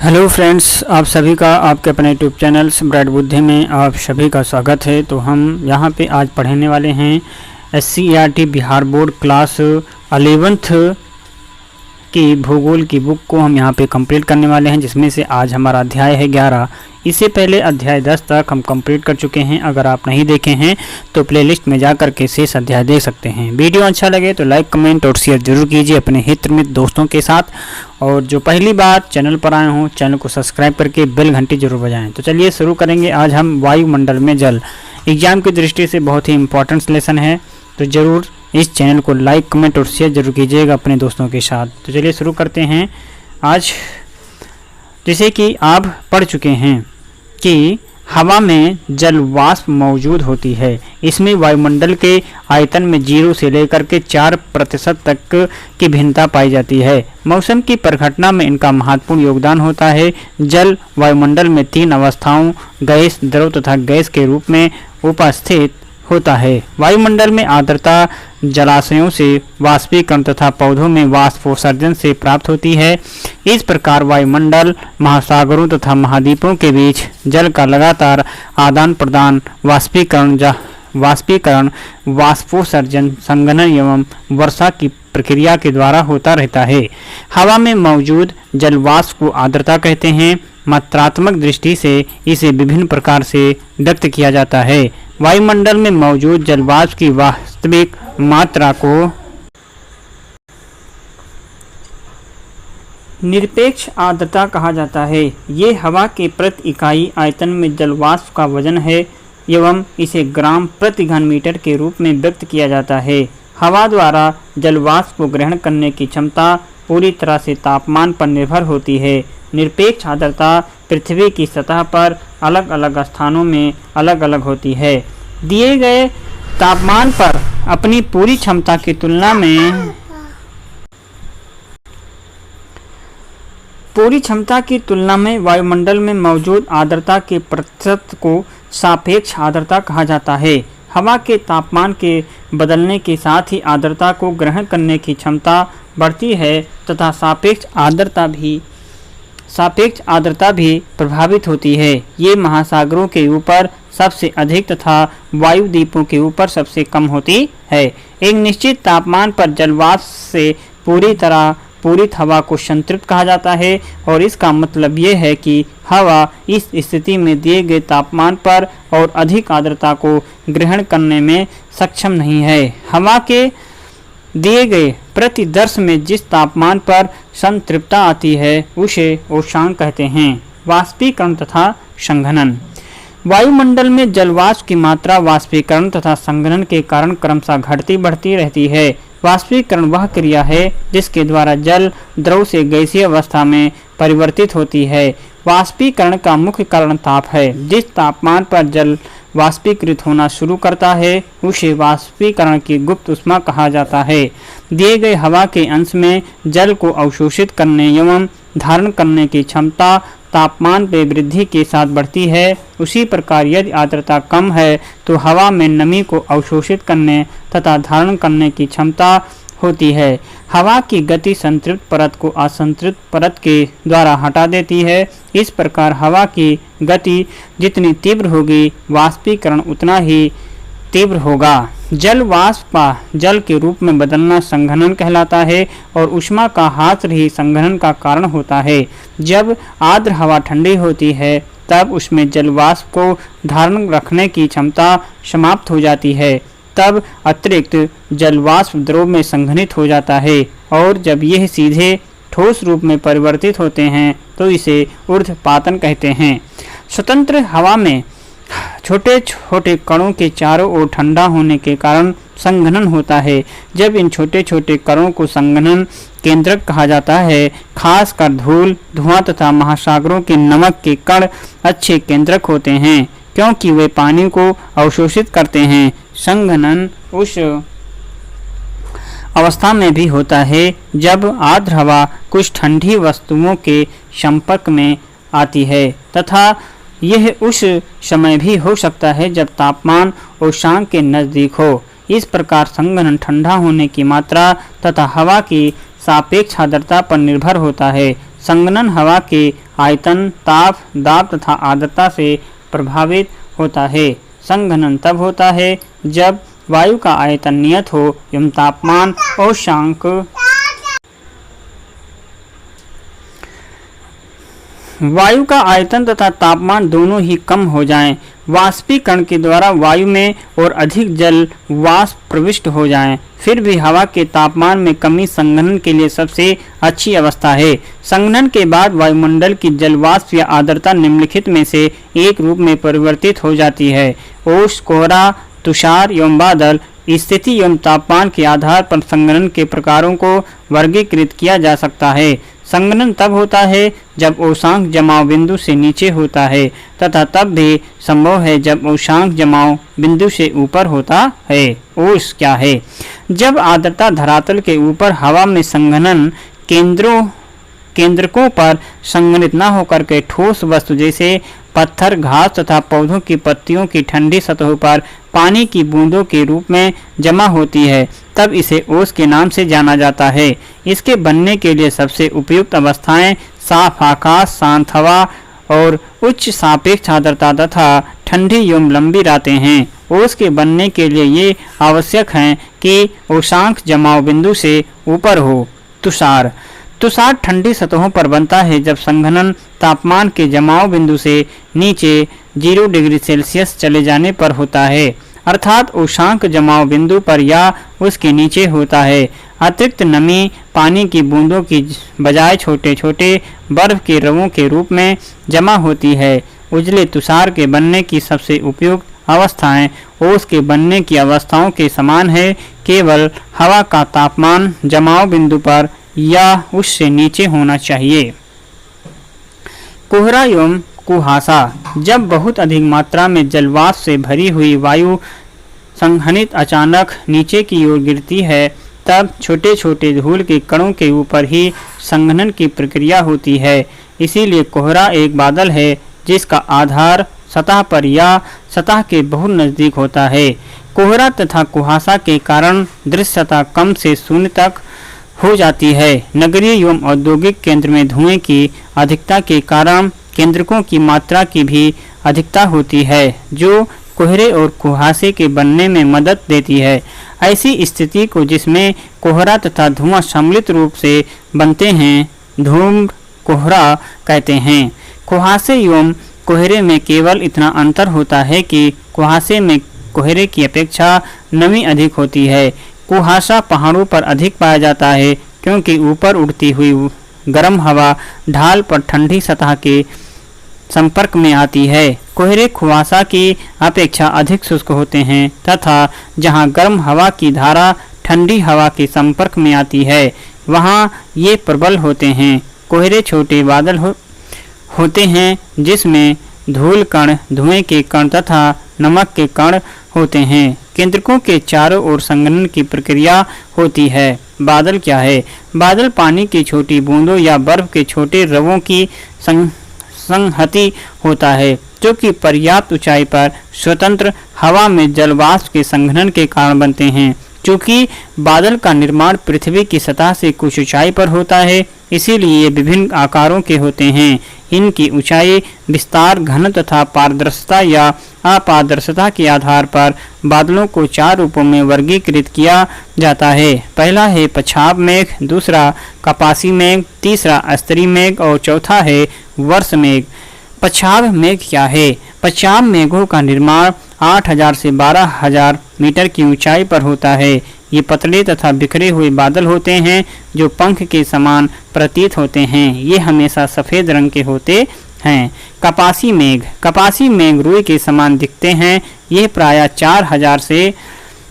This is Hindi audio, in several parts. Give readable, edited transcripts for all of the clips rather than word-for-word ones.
हेलो फ्रेंड्स, आप सभी का आपके अपने यूट्यूब चैनल स्मार्ट बुद्धि में आप सभी का स्वागत है। तो हम यहाँ पे आज पढ़ने वाले हैं SCERT Bihar board class 11th की भूगोल की बुक को हम यहाँ पे कंप्लीट करने वाले हैं, जिसमें से आज हमारा अध्याय है 11। इससे पहले अध्याय 10 तक हम कंप्लीट कर चुके हैं। अगर आप नहीं देखे हैं तो प्लेलिस्ट में जा कर के शेष अध्याय देख सकते हैं। वीडियो अच्छा लगे तो लाइक, कमेंट और शेयर जरूर कीजिए अपने हित मित्र दोस्तों के साथ। और जो पहली बार चैनल पर आए हों, चैनल को सब्सक्राइब करके बेल घंटी जरूर बजाएं। तो चलिए शुरू करेंगे। आज हम वायुमंडल में जल, एग्जाम की दृष्टि से बहुत ही इंपॉर्टेंट लेसन है, तो ज़रूर इस चैनल को लाइक, कमेंट और शेयर जरूर कीजिएगा अपने दोस्तों के साथ। तो चलिए शुरू करते हैं। आज जैसे कि आप पढ़ चुके हैं कि हवा में जल वाष्प मौजूद होती है। इसमें वायुमंडल के आयतन में 0 से लेकर के 4% तक की भिन्नता पाई जाती है। मौसम की परिघटना में इनका महत्वपूर्ण योगदान होता है। जल वायुमंडल में 3 अवस्थाओं गैस, द्रव तथा गैस के रूप में उपस्थित होता है। वायुमंडल में आर्द्रता जलाशयों से वाष्पीकरण तथा पौधों में वाष्पोत्सर्जन से प्राप्त होती है। इस प्रकार वायुमंडल, महासागरों तथा महाद्वीपों के बीच जल का लगातार आदान प्रदान वाष्पीकरण, वाष्पोत्सर्जन, संघनन एवं वर्षा की प्रक्रिया के द्वारा होता रहता है। हवा में मौजूद जल वाष्प को आर्द्रता कहते हैं। मात्रात्मक दृष्टि से इसे विभिन्न प्रकार से व्यक्त किया जाता है। वायुमंडल में मौजूद जल वाष्प की वास्तविक मात्रा को निरपेक्ष आर्द्रता कहा जाता है। ये हवा के प्रति इकाई आयतन में जल वाष्प का वजन है एवं इसे ग्राम प्रति घन मीटर के रूप में व्यक्त किया जाता है। हवा द्वारा जल वाष्प को ग्रहण करने की क्षमता पूरी तरह से तापमान पर निर्भर होती है। निरपेक्ष आर्द्रता पृथ्वी की सतह पर अलग अलग स्थानों में अलग अलग होती है। दिए गए तापमान पर अपनी पूरी क्षमता की तुलना में वायुमंडल में मौजूद आर्द्रता के प्रतिशत को सापेक्ष आर्द्रता कहा जाता है। हवा के तापमान के बदलने के साथ ही आर्द्रता को ग्रहण करने की क्षमता बढ़ती है तथा सापेक्ष आर्द्रता भी प्रभावित होती है। ये महासागरों के ऊपर सबसे अधिक तथा वायुद्वीपों के ऊपर सबसे कम होती है। एक निश्चित तापमान पर जलवाष्प से पूरित हवा को संतृप्त कहा जाता है और इसका मतलब ये है कि हवा इस स्थिति में दिए गए तापमान पर और अधिक आर्द्रता को ग्रहण करने में सक्षम नहीं है। हवा के दिए गए प्रतिदर्श में जिस तापमान पर संतृप्तता आती है उसे उष्मांक कहते हैं। वाष्पीकरण तथा संघनन। वायुमंडल में जलवाष्प की मात्रा वाष्पीकरण तथा संघनन के कारण क्रमशः घटती बढ़ती रहती है। वाष्पीकरण वह क्रिया है जिसके द्वारा जल द्रव से गैसीय अवस्था में परिवर्तित होती है। वाष्पीकरण का मुख्य कारण ताप है। जिस तापमान पर जल वाष्पीकृत होना शुरू करता है उसे वाष्पीकरण की गुप्त ऊष्मा कहा जाता है। दिए गए हवा के अंश में जल को अवशोषित करने एवं धारण करने की क्षमता तापमान में वृद्धि के साथ बढ़ती है। उसी प्रकार यदि आर्द्रता कम है तो हवा में नमी को अवशोषित करने तथा धारण करने की क्षमता होती है। हवा की गति संतृप्त परत को असंतृप्त परत के द्वारा हटा देती है। इस प्रकार हवा की गति जितनी तीव्र होगी वाष्पीकरण उतना ही तीव्र होगा। जल वाष्प का जल के रूप में बदलना संघनन कहलाता है और ऊष्मा का हास्य ही संघनन का कारण होता है। जब आर्द्र हवा ठंडी होती है तब उसमें जल वाष्प को धारण रखने की क्षमता समाप्त हो जाती है। तब अतिरिक्त जल वाष्प द्रव में संघनित हो जाता है और जब यह सीधे ठोस रूप में परिवर्तित होते हैं तो इसे ऊर्ध्वपातन कहते हैं। स्वतंत्र हवा में छोटे छोटे कणों के चारों ओर ठंडा होने के कारण संघनन होता है। जब इन छोटे छोटे कणों को संघनन केंद्रक कहा जाता है। खासकर धूल, धुआं तथा महासागरों के नमक के कण अच्छे केंद्रक होते हैं क्योंकि वे पानी को अवशोषित करते हैं। संघनन उस अवस्था में भी होता है जब आर्द्र हवा कुछ ठंडी वस्तुओं के संपर्क में आती है तथा यह उस समय भी हो सकता है जब तापमान उष्मांक के नज़दीक हो। इस प्रकार संघनन ठंडा होने की मात्रा तथा हवा की सापेक्ष आर्द्रता पर निर्भर होता है। संघनन हवा के आयतन, ताप, दाब तथा आर्द्रता से प्रभावित होता है। संघनन तब होता है जब वायु का आयतन नियत हो एवं तापमान औशांक वायु का आयतन तथा तापमान दोनों ही कम हो जाएं, वाष्पीकरण के द्वारा वायु में और अधिक जल वाष्प प्रविष्ट हो जाएं, फिर भी हवा के तापमान में कमी संघनन के लिए सबसे अच्छी अवस्था है। संघनन के बाद वायुमंडल की जल वाष्प या आर्द्रता निम्नलिखित में से एक रूप में परिवर्तित हो जाती है। ओस, कोहरा, तुषार एवं बादल। स्थिति एवं तापमान के आधार पर संघनन के प्रकारों को वर्गीकृत किया जा सकता है। संघनन तब होता है जब औशांक जमाव बिंदु से नीचे होता है तथा तब भी संभव है जब औशांक जमाव बिंदु से ऊपर होता है। ओस क्या है? जब आर्द्रता धरातल के ऊपर हवा में संघनन केंद्रकों पर संघनित न होकर के ठोस वस्तु जैसे पत्थर, घास तथा पौधों की पत्तियों की ठंडी सतहों पर पानी की बूंदों के रूप में जमा होती है, तब इसे ओस के नाम से जाना जाता है। इसके बनने के लिए सबसे उपयुक्त अवस्थाएं साफ आकाश, शांत हवा और उच्च सापेक्ष आर्द्रता तथा ठंडी एवं लंबी रातें हैं। ओस के बनने के लिए ये आवश्यक है कि औशांक जमाव बिंदु से ऊपर हो। तुषार ठंडी सतहों पर बनता है जब संघनन तापमान के जमाव बिंदु से नीचे 0 डिग्री सेल्सियस चले जाने पर होता है, अर्थात औशांक जमाव बिंदु पर या उसके नीचे होता है। अतिरिक्त नमी पानी की बूंदों की बजाय छोटे छोटे बर्फ के रवों के रूप में जमा होती है। उजले तुषार के बनने की सबसे उपयुक्त अवस्थाएं ओस के बनने की अवस्थाओं के समान है, केवल हवा का तापमान जमाव बिंदु पर या उससे नीचे होना चाहिए। कोहरा एवं कुहासा। जब बहुत अधिक मात्रा में जलवाष्प से भरी हुई वायु संघनित अचानक नीचे की ओर गिरती है, तब छोटे छोटे धूल के कणों के ऊपर ही संघनन की प्रक्रिया होती है। इसीलिए कोहरा एक बादल है जिसका आधार सतह पर या सतह के बहुत नजदीक होता है। कोहरा तथा कुहासा के कारण दृश्यता कम से शून्य तक हो जाती है। नगरीय एवं औद्योगिक केंद्र में धुएं की अधिकता के कारण केंद्रकों की मात्रा की भी अधिकता होती है, जो कोहरे और कुहासे के बनने में मदद देती है। ऐसी स्थिति को जिसमें कोहरा तथा धुआं सम्मिलित रूप से बनते हैं, धूम कोहरा कहते हैं। कुहासे एवं कोहरे में केवल इतना अंतर होता है कि कुहासे में कोहरे की अपेक्षा नमी अधिक होती है। कुहासा पहाड़ों पर अधिक पाया जाता है क्योंकि ऊपर उड़ती हुई गर्म हवा ढाल पर ठंडी सतह के संपर्क में आती है। कोहरे कुहासा की अपेक्षा अधिक शुष्क होते हैं तथा जहां गर्म हवा की धारा ठंडी हवा के संपर्क में आती है वहां ये प्रबल होते हैं। कोहरे छोटे बादल होते हैं जिसमें धूल कण, धुएं के कण तथा नमक के कण होते हैं। केंद्रकों के चारों ओर संघनन की प्रक्रिया होती है। बादल क्या है? बादल पानी की छोटी बूंदों या बर्फ के छोटे रवों की संहति होता है, जो कि पर्याप्त ऊंचाई पर स्वतंत्र हवा में जलवाष्प के संघनन के कारण बनते हैं। चूंकि बादल का निर्माण पृथ्वी की सतह से कुछ ऊंचाई पर होता है, इसीलिए ये विभिन्न आकारों के होते हैं। इनकी ऊंचाई, विस्तार, घन तथा पारदर्शिता या अपारदर्शिता के आधार पर बादलों को 4 रूपों में वर्गीकृत किया जाता है। पहला है पछाव मेघ, दूसरा कपासी मेघ, तीसरा स्तरी मेघ और चौथा है वर्ष मेघ। पछाव मेघ क्या है? पछाव मेघों का निर्माण 8000 से 12000 मीटर की ऊंचाई पर होता है। ये पतले तथा बिखरे हुए बादल होते हैं जो पंख के समान प्रतीत होते हैं। ये हमेशा सफेद रंग के होते हैं। कपासी मेघ रुई के समान दिखते हैं। ये प्रायः 4000 से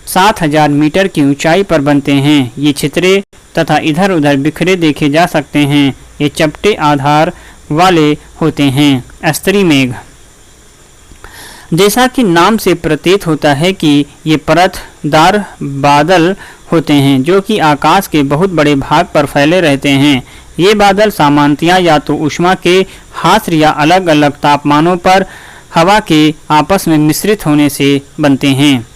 7000 मीटर की ऊंचाई पर बनते हैं। ये छितरे तथा इधर उधर बिखरे देखे जा सकते हैं। ये चपटे आधार वाले होते हैं। स्तरी मेघ, जैसा कि नाम से प्रतीत होता है कि ये परतदार बादल होते हैं जो कि आकाश के बहुत बड़े भाग पर फैले रहते हैं। ये बादल सामान्यतया या तो ऊष्मा के हास्य या अलग अलग तापमानों पर हवा के आपस में मिश्रित होने से बनते हैं।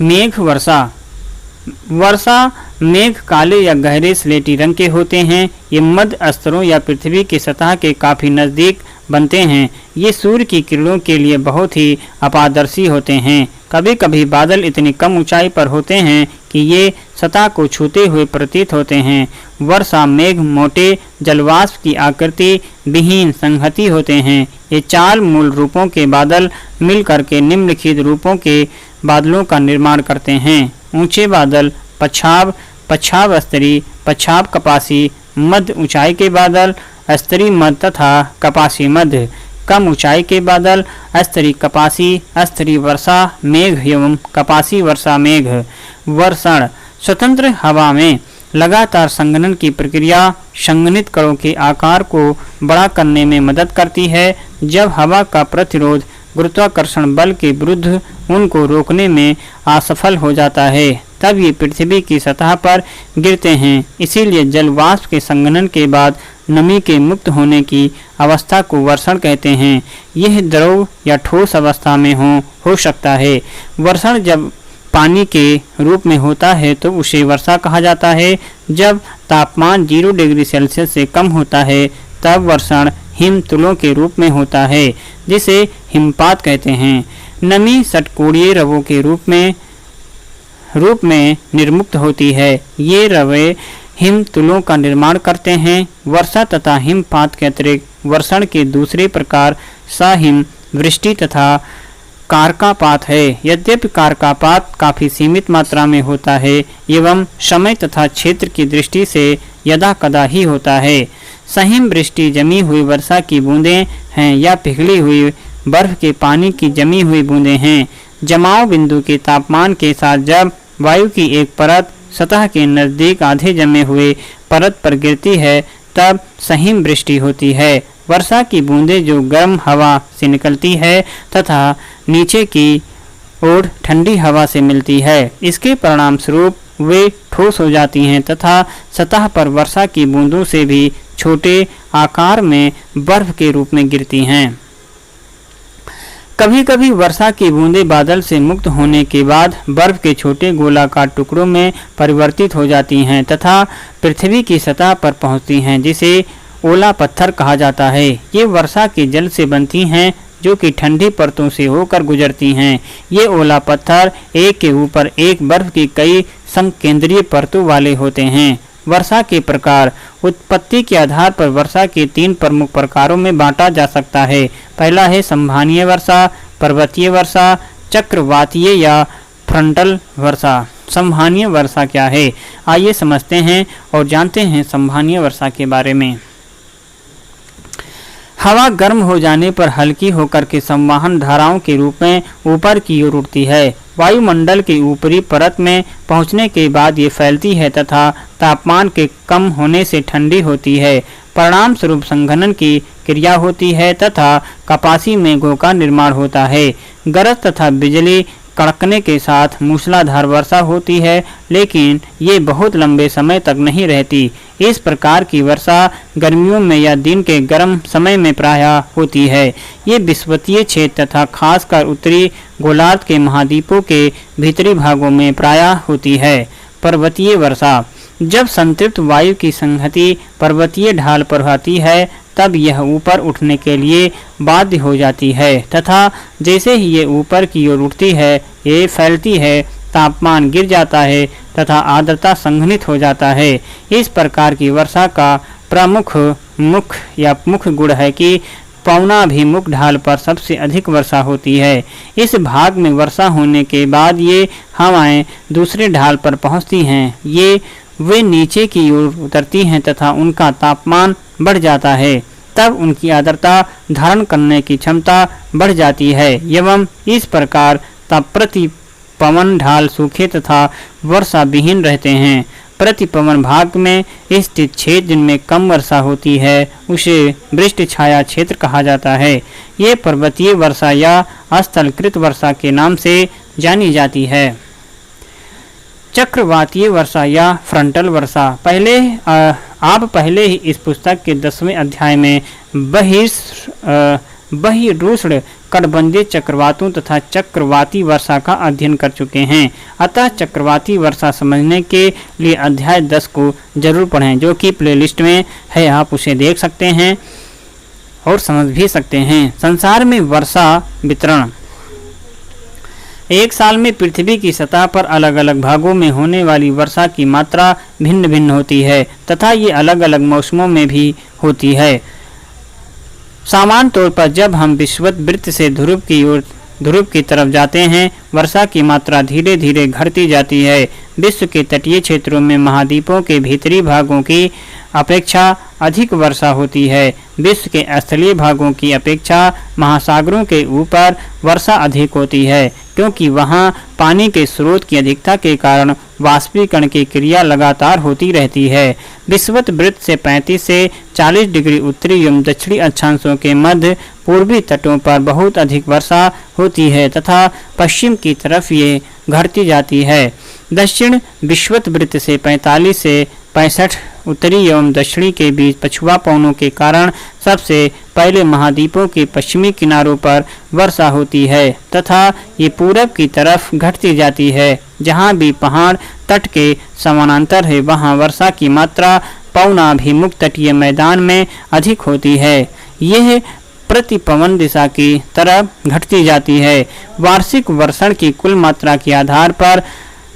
मेघ वर्षा मेघ काले या गहरे स्लेटी रंग के होते हैं। ये मध्य स्तरों या पृथ्वी की सतह के काफी नजदीक बनते हैं। ये सूर्य की किरणों के लिए बहुत ही अपारदर्शी होते हैं। कभी कभी बादल इतनी कम ऊंचाई पर होते हैं कि ये सतह को छूते हुए प्रतीत होते हैं। वर्षा मेघ मोटे जलवाष्प की आकृति विहीन संहति होते हैं। ये 4 मूल रूपों के बादल मिलकर के निम्नलिखित रूपों के बादलों का निर्माण करते हैं। ऊंचे बादल पछाव, पछाव स्तरी, पछाव कपासी, मध्य ऊंचाई के बादल स्तरी मध्य तथा कपासी मध्य। कम ऊंचाई के बादल स्तरी कपासी, स्तरी वर्षा मेघ एवं कपासी वर्षा मेघ। वर्षण स्वतंत्र हवा में लगातार संघनन की प्रक्रिया संघनित कणों के आकार को बड़ा करने में मदद करती है। जब हवा का प्रतिरोध गुरुत्वाकर्षण बल के विरुद्ध उनको रोकने में असफल हो जाता है, तब ये पृथ्वी की सतह पर गिरते हैं। इसीलिए जल वाष्प के संघनन के बाद नमी के मुक्त होने की अवस्था को वर्षण कहते हैं। यह द्रव या ठोस अवस्था में हो सकता है। वर्षण जब पानी के रूप में होता है तो उसे वर्षा कहा जाता है। जब तापमान 0 डिग्री सेल्सियस से कम होता है तब वर्षण हिमतुलों के रूप में होता है, जिसे हिमपात कहते हैं। नमी षटकोणीय रवों के रूप में निर्मुक्त होती है। ये रवे हिमतुलों का निर्माण करते हैं। वर्षा तथा हिमपात के अतिरिक्त वर्षण के दूसरे प्रकार सहिम वृष्टि तथा कारकापात है। यद्यपि कारकापात काफी सीमित मात्रा में होता है एवं समय तथा क्षेत्र की दृष्टि से यदा कदा ही होता है। सहिम वृष्टि जमी हुई वर्षा की बूंदें हैं या पिघली हुई बर्फ के पानी की जमी हुई बूंदें हैं। जमाव बिंदु के तापमान के साथ जब वायु की एक परत सतह के नजदीक आधे जमे हुए परत पर गिरती है तब सहिम वृष्टि होती है। वर्षा की बूंदें जो गर्म हवा से निकलती है तथा नीचे की ओर ठंडी हवा से मिलती है, इसके परिणाम स्वरूप वे ठोस हो जाती हैं तथा सतह पर वर्षा की बूंदों से भी छोटे आकार में बर्फ के रूप में गिरती हैं। कभी कभी वर्षा की बूंदें बादल से मुक्त होने के बाद बर्फ के छोटे गोलाकार टुकड़ों में परिवर्तित हो जाती हैं तथा पृथ्वी की सतह पर पहुंचती हैं, जिसे ओला पत्थर कहा जाता है। ये वर्षा के जल से बनती हैं जो कि ठंडी परतों से होकर गुजरती हैं। ये ओला पत्थर एक के ऊपर एक बर्फ की कई संकेंद्रीय परतों वाले होते हैं। वर्षा के प्रकार उत्पत्ति के आधार पर वर्षा के 3 प्रमुख प्रकारों में बांटा जा सकता है। पहला है संवहनीय वर्षा, पर्वतीय वर्षा, चक्रवातीय या फ्रंटल वर्षा। संवहनीय वर्षा क्या है, आइए समझते हैं और जानते हैं संवहनीय वर्षा के बारे में। हवा गर्म हो जाने पर हल्की होकर के संवहन धाराओं के रूप में ऊपर की ओर उठती है। वायुमंडल की ऊपरी परत में पहुंचने के बाद ये फैलती है तथा तापमान के कम होने से ठंडी होती है। परिणाम स्वरूप संघनन की क्रिया होती है तथा कपासी मेघों का निर्माण होता है। गरज तथा बिजली कड़कने के साथ मूसलाधार वर्षा होती है, लेकिन ये बहुत लंबे समय तक नहीं रहती। इस प्रकार की वर्षा गर्मियों में या दिन के गर्म समय में प्रायः होती है। ये विषुवतीय क्षेत्र तथा खासकर उत्तरी गोलार्ध के महाद्वीपों के भीतरी भागों में प्रायः होती है। पर्वतीय वर्षा जब संतृप्त वायु की संहति पर्वतीय ढाल पर आती है तब यह ऊपर उठने के लिए बाध्य हो जाती है तथा जैसे ही ये ऊपर की ओर उठती है ये फैलती है, तापमान गिर जाता है तथा आर्द्रता संघनित हो जाता है। इस प्रकार की वर्षा का प्रमुख मुख्य गुण है कि पवनाभिमुख ढाल पर सबसे अधिक वर्षा होती है। इस भाग में वर्षा होने के बाद ये हवाएं दूसरे ढाल पर पहुंचती हैं। वे नीचे की ओर उतरती हैं तथा उनका तापमान बढ़ जाता है। तब उनकी आर्द्रता धारण करने की क्षमता बढ़ जाती है एवं इस प्रकार प्रति पवन ढाल सूखे तथा वर्षा विहीन रहते हैं। प्रति पवन भाग में स्थित क्षेत्र जिनमें कम वर्षा होती है उसे वृष्टि छाया क्षेत्र कहा जाता है। ये पर्वतीय वर्षा या स्थलकृत वर्षा के नाम से जानी जाती है। चक्रवातीय वर्षा या फ्रंटल वर्षा आप पहले ही इस पुस्तक के 10वें अध्याय में बहिरुष्ण कटबंधीय चक्रवातों तथा चक्रवाती वर्षा का अध्ययन कर चुके हैं। अतः चक्रवाती वर्षा समझने के लिए अध्याय 10 को जरूर पढ़ें, जो कि प्लेलिस्ट में है, आप उसे देख सकते हैं और समझ भी सकते हैं। संसार में वर्षा वितरण। एक साल में पृथ्वी की सतह पर अलग अलग भागों में होने वाली वर्षा की मात्रा भिन्न भिन्न होती है तथा ये अलग अलग मौसमों में भी होती है। सामान्य तौर पर जब हम विषुवत वृत्त से ध्रुव की तरफ जाते हैं, वर्षा की मात्रा धीरे धीरे घटती जाती है। विश्व के तटीय क्षेत्रों में महाद्वीपों के भीतरी भागों की अपेक्षा अधिक वर्षा होती है। विश्व के स्थलीय भागों की अपेक्षा महासागरों के ऊपर वर्षा अधिक होती है, क्योंकि वहां पानी के स्रोत की अधिकता के कारण वाष्पीकरण की क्रिया लगातार होती रहती है। विषुवत वृत्त से 35 से 40 डिग्री उत्तरी एवं दक्षिणी अक्षांशों के मध्य पूर्वी तटों पर बहुत अधिक वर्षा होती है तथा पश्चिम की तरफ ये घटती जाती है। दक्षिण विषुवत वृत्त से 45 से 65 उत्तरी एवं दक्षिणी के बीच पछुआ पवनों के कारण सबसे पहले महाद्वीपों के पश्चिमी किनारों पर वर्षा होती है तथा ये पूरब की तरफ घटती जाती है। जहाँ भी पहाड़ तट के समानांतर है, वहाँ वर्षा की मात्रा पवनाभिमुख तटीय मैदान में अधिक होती है। यह प्रति पवन दिशा की तरफ घटती जाती है। वार्षिक वर्षण की कुल मात्रा के आधार पर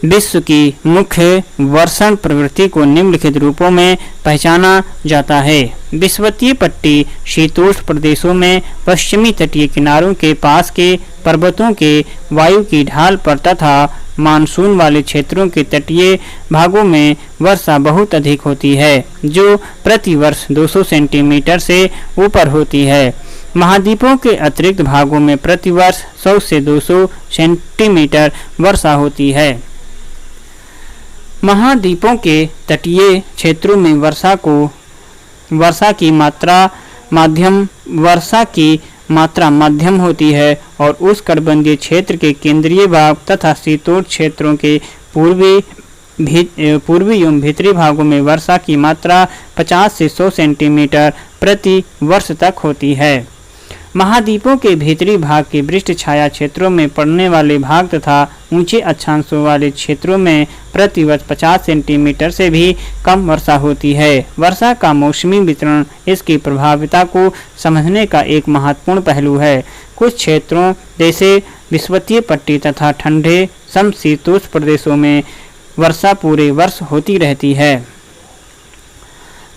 विश्व की मुख्य वर्षण प्रवृत्ति को निम्नलिखित रूपों में पहचाना जाता है। विषुवतीय पट्टी शीतोष्ण प्रदेशों में पश्चिमी तटीय किनारों के पास के पर्वतों के वायु की ढाल पर तथा मानसून वाले क्षेत्रों के तटीय भागों में वर्षा बहुत अधिक होती है, जो प्रति वर्ष 200 सेंटीमीटर से ऊपर होती है। महाद्वीपों के अतिरिक्त भागों में प्रति वर्ष 100 से 200 सेंटीमीटर वर्षा होती है। महाद्वीपों के तटीय क्षेत्रों में वर्षा की मात्रा मध्यम होती है और उष्णकटिबंधीय क्षेत्र के केंद्रीय भाग तथा शीतोष्ण क्षेत्रों के पूर्वी एवं भीतरी भागों में वर्षा की मात्रा 50 से 100 सेंटीमीटर प्रति वर्ष तक होती है। महाद्वीपों के भीतरी भाग के वृष्ट छाया क्षेत्रों में पड़ने वाले भाग तथा ऊंचे अक्षांशों वाले क्षेत्रों में प्रति वर्ष 50 सेंटीमीटर से भी कम वर्षा होती है। वर्षा का मौसमी वितरण इसकी प्रभाविता को समझने का एक महत्वपूर्ण पहलू है। कुछ क्षेत्रों जैसे विषुवतीय पट्टी तथा ठंडे समशीतोष्ण प्रदेशों में वर्षा पूरे वर्ष होती रहती है।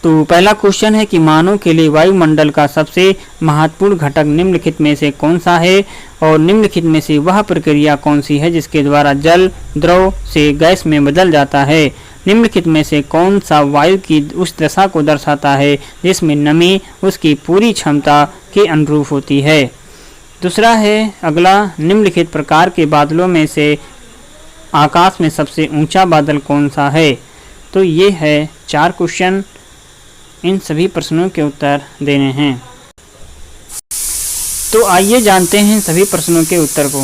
तो पहला क्वेश्चन है कि मानव के लिए वायुमंडल का सबसे महत्वपूर्ण घटक निम्नलिखित में से कौन सा है और निम्नलिखित में से वह प्रक्रिया कौन सी है जिसके द्वारा जल द्रव से गैस में बदल जाता है। निम्नलिखित में से कौन सा वायु की उस दशा को दर्शाता है जिसमें नमी उसकी पूरी क्षमता के अनुरूप होती है। दूसरा है अगला, निम्नलिखित प्रकार के बादलों में से आकाश में सबसे ऊंचा बादल कौन सा है। तो ये है 4 क्वेश्चन, इन सभी प्रश्नों के उत्तर देने हैं। तो आइए जानते हैं सभी प्रश्नों के उत्तर को।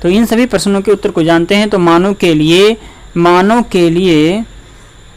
तो इन सभी प्रश्नों के उत्तर को जानते हैं। तो मानव के लिए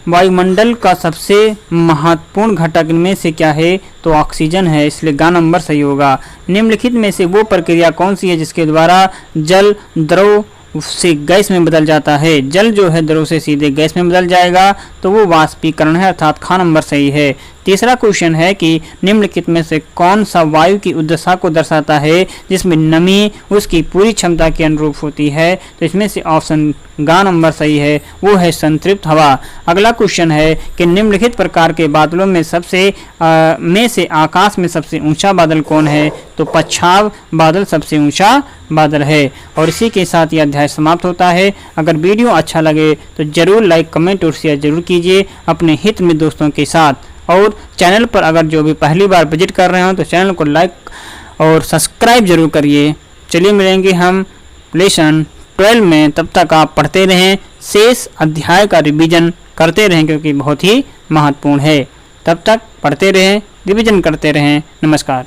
वायुमंडल का सबसे महत्वपूर्ण घटक में से क्या है, तो ऑक्सीजन है, इसलिए ग नंबर सही होगा। निम्नलिखित में से वो प्रक्रिया कौन सी है जिसके द्वारा जल द्रव से गैस में बदल जाता है। जल जो है द्रव से सीधे गैस में बदल जाएगा, तो वो वाष्पीकरण है, अर्थात ख नंबर सही है। तीसरा क्वेश्चन है कि निम्नलिखित में से कौन सा वायु की उद्दशा को दर्शाता है जिसमें नमी उसकी पूरी क्षमता के अनुरूप होती है। तो इसमें से ऑप्शन ग नंबर सही है, वो है संतृप्त हवा। अगला क्वेश्चन है कि निम्नलिखित प्रकार के बादलों में से आकाश में सबसे ऊंचा बादल कौन है, तो पच्छाव बादल सबसे ऊंचा बादल है। और इसी के साथ यह अध्याय समाप्त होता है। अगर वीडियो अच्छा लगे तो जरूर लाइक, कमेंट और शेयर जरूर कीजिए अपने हित में दोस्तों के साथ। और चैनल पर अगर जो भी पहली बार विजिट कर रहे हो तो चैनल को लाइक और सब्सक्राइब जरूर करिए। चलिए मिलेंगे हम लेसन 12 में, तब तक आप पढ़ते रहें, शेष अध्याय का रिवीजन करते रहें क्योंकि बहुत ही महत्वपूर्ण है। तब तक पढ़ते रहें, रिवीजन करते रहें। नमस्कार।